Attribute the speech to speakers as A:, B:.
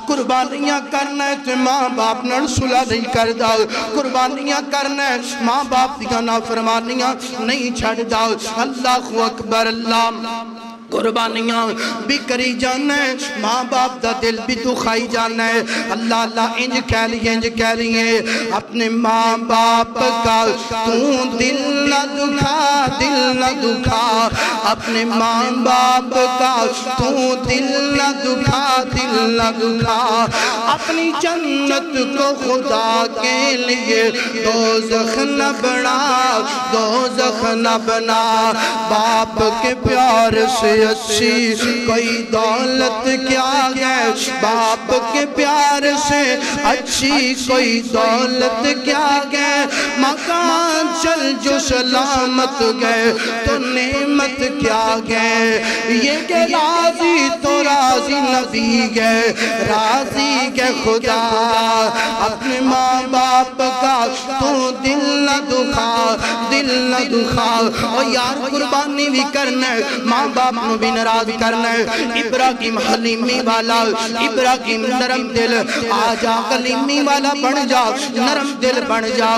A: قربانیاں کرنا ہے تو ماں باپ نال صلح نہیں کردا قربانیاں کرنا ہے ماں باپ دی نافرمانیاں نہیں چھڑدا اللہ اکبر اللہ قربانیاں بھی کری جانا ہے ماں باپ دا دل بھی دکھائی جانا ہے اللہ اللہ انج کہہ لیے اپنے ماں باپ کا تو دل نہ دکھا اپنے ماں باپ کا تو دل نہ دکھا اپنی جنت کو خدا کے لیے دوزخ نہ بنا باپ کے پیار سے اچھی کوئی دولت کیا گئے باپ کے پیار سے اچھی کوئی دولت کیا گئے مکان چل جو سلامت گئے تو نعمت کیا گئے یہ کہ راضی تو راضی نبی گئے راضی کے خدا اپنے ماں باپ کا تو دل نہ دکھا اور یار قربانی بھی کرنا ہے ماں باپ نو بھی ناراض کرنا ہے ابراہیم حلیمی والا ابراہیم نرم دل آجا کلیمی والا بن جا نرم دل بن جا